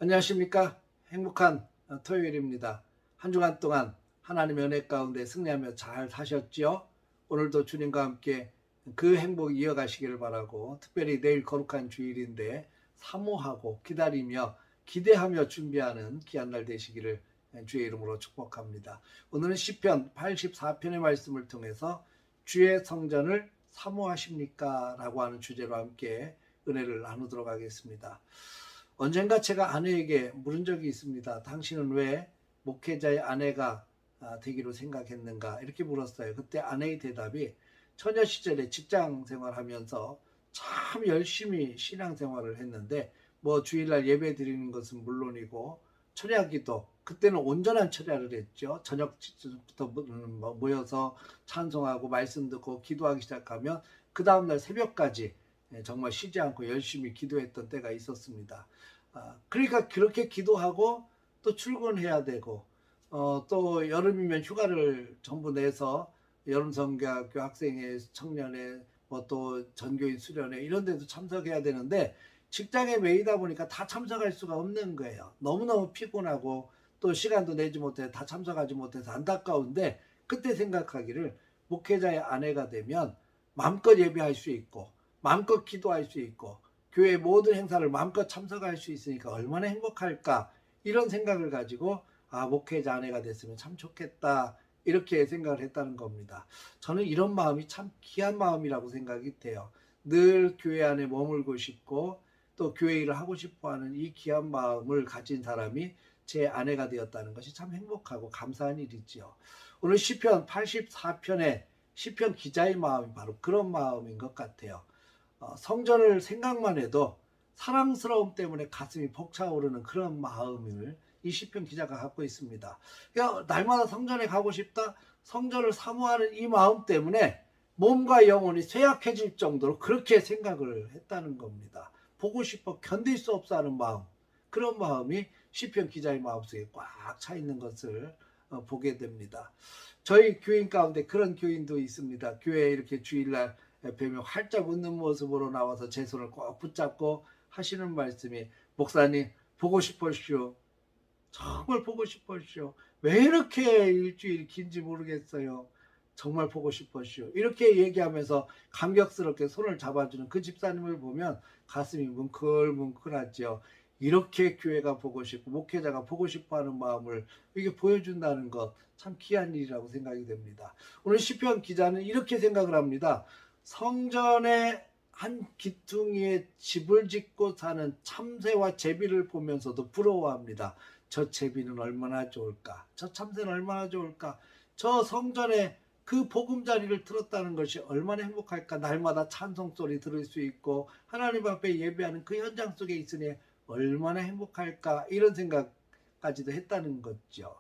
안녕하십니까. 행복한 토요일입니다. 한 주간 동안 하나님의 은혜 가운데 승리하며 잘 사셨지요? 오늘도 주님과 함께 그 행복 이어가시기를 바라고, 특별히 내일 거룩한 주일인데 사모하고 기다리며 기대하며 준비하는 귀한 날 되시기를 주의 이름으로 축복합니다. 오늘은 시편 84편의 말씀을 통해서 주의 성전을 사모하십니까? 라고 하는 주제로 함께 은혜를 나누도록 하겠습니다. 언젠가 제가 아내에게 물은 적이 있습니다. 당신은 왜 목회자의 아내가 되기로 생각했는가? 이렇게 물었어요. 그때 아내의 대답이 처녀 시절에 직장 생활하면서 참 열심히 신앙 생활을 했는데 뭐 주일날 예배 드리는 것은 물론이고 철야기도 그때는 온전한 철야를 했죠. 저녁부터 모여서 찬송하고 말씀 듣고 기도하기 시작하면 그 다음날 새벽까지 정말 쉬지 않고 열심히 기도했던 때가 있었습니다. 그러니까 그렇게 기도하고 또 출근해야 되고 또 여름이면 휴가를 전부 내서 여름 성교학교 학생회 청년회 뭐 또 전교인 수련회 이런 데도 참석해야 되는데 직장에 매이다 보니까 다 참석할 수가 없는 거예요. 너무너무 피곤하고 또 시간도 내지 못해 다 참석하지 못해서 안타까운데 그때 생각하기를 목회자의 아내가 되면 마음껏 예배할 수 있고 마음껏 기도할 수 있고 교회 모든 행사를 마음껏 참석할 수 있으니까 얼마나 행복할까 이런 생각을 가지고 목회자 아내가 됐으면 참 좋겠다 이렇게 생각을 했다는 겁니다. 저는 이런 마음이 참 귀한 마음이라고 생각이 돼요. 늘 교회 안에 머물고 싶고 또 교회 일을 하고 싶어하는 이 귀한 마음을 가진 사람이 제 아내가 되었다는 것이 참 행복하고 감사한 일이지요. 오늘 시편 84편의 시편 기자의 마음이 바로 그런 마음인 것 같아요. 성전을 생각만 해도 사랑스러움 때문에 가슴이 벅차오르는 그런 마음을 이 시편 기자가 갖고 있습니다. 그러니까 날마다 성전에 가고 싶다, 성전을 사모하는 이 마음 때문에 몸과 영혼이 쇠약해질 정도로 그렇게 생각을 했다는 겁니다. 보고 싶어 견딜 수 없어 하는 마음, 그런 마음이 시편 기자의 마음속에 꽉 차 있는 것을 보게 됩니다. 저희 교인 가운데 그런 교인도 있습니다. 교회에 이렇게 주일날 뵈며 활짝 웃는 모습으로 나와서 제 손을 꼭 붙잡고 하시는 말씀이 목사님 보고 싶으시오. 정말 보고 싶으시오. 왜 이렇게 일주일이 긴지 모르겠어요. 정말 보고 싶으시오. 이렇게 얘기하면서 감격스럽게 손을 잡아주는 그 집사님을 보면 가슴이 뭉클뭉클하죠. 이렇게 교회가 보고 싶고 목회자가 보고 싶어하는 마음을 이게 보여준다는 것 참 귀한 일이라고 생각이 됩니다. 오늘 시편 기자는 이렇게 생각을 합니다. 성전의 한 기퉁이에 집을 짓고 사는 참새와 제비를 보면서도 부러워합니다. 저 제비는 얼마나 좋을까? 저 참새는 얼마나 좋을까? 저 성전에 그 보금자리를 들었다는 것이 얼마나 행복할까? 날마다 찬송 소리 들을 수 있고 하나님 앞에 예배하는 그 현장 속에 있으니 얼마나 행복할까? 이런 생각까지도 했다는 거죠.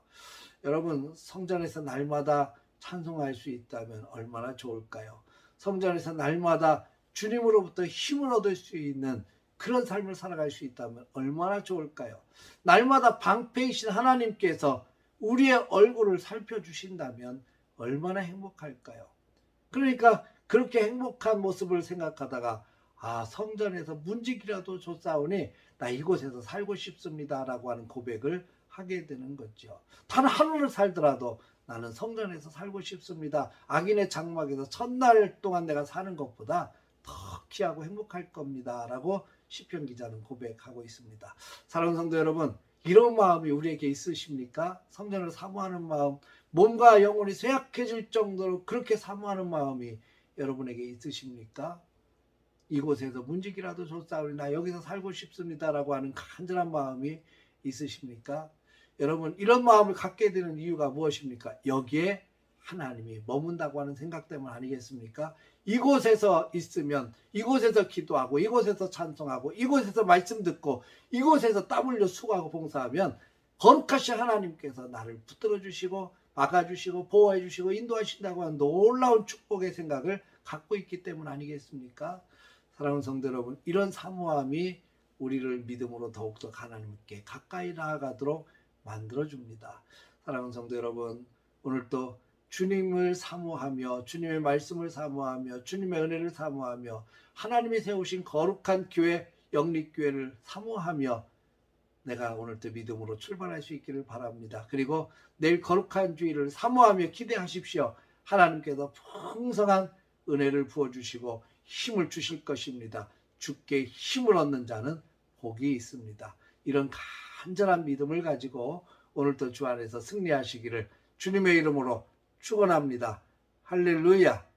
여러분, 성전에서 날마다 찬송할 수 있다면 얼마나 좋을까요? 성전에서 날마다 주님으로부터 힘을 얻을 수 있는 그런 삶을 살아갈 수 있다면 얼마나 좋을까요? 날마다 방패이신 하나님께서 우리의 얼굴을 살펴주신다면 얼마나 행복할까요? 그러니까 그렇게 행복한 모습을 생각하다가 성전에서 문지기라도 줬사오니 나 이곳에서 살고 싶습니다 라고 하는 고백을 하게 되는 거죠. 단 하루를 살더라도 나는 성전에서 살고 싶습니다. 악인의 장막에서 첫날 동안 내가 사는 것보다 더 귀하고 행복할 겁니다 라고 시편 기자는 고백하고 있습니다. 사랑하는 성도 여러분, 이런 마음이 우리에게 있으십니까? 성전을 사모하는 마음, 몸과 영혼이 쇠약해질 정도로 그렇게 사모하는 마음이 여러분에게 있으십니까? 이곳에서 문지기라도 줬사오니 나 여기서 살고 싶습니다 라고 하는 간절한 마음이 있으십니까? 여러분, 이런 마음을 갖게 되는 이유가 무엇입니까? 여기에 하나님이 머문다고 하는 생각 때문 아니겠습니까? 이곳에서 있으면 이곳에서 기도하고 이곳에서 찬송하고 이곳에서 말씀 듣고 이곳에서 땀 흘려 수고하고 봉사하면 거룩하신 하나님께서 나를 붙들어 주시고 막아주시고 보호해 주시고 인도하신다고 하는 놀라운 축복의 생각을 갖고 있기 때문 아니겠습니까? 사랑하는 성도 여러분, 이런 사모함이 우리를 믿음으로 더욱더 하나님께 가까이 나아가도록 만들어줍니다. 사랑하는 성도 여러분, 오늘도 주님을 사모하며 주님의 말씀을 사모하며 주님의 은혜를 사모하며 하나님이 세우신 거룩한 교회 영립교회를 사모하며 내가 오늘도 믿음으로 출발할 수 있기를 바랍니다. 그리고 내일 거룩한 주일을 사모하며 기대하십시오. 하나님께서 풍성한 은혜를 부어주시고 힘을 주실 것입니다. 주께 힘을 얻는 자는 복이 있습니다. 이런 간절한 믿음을 가지고 오늘도 주 안에서 승리하시기를 주님의 이름으로 축원합니다. 할렐루야.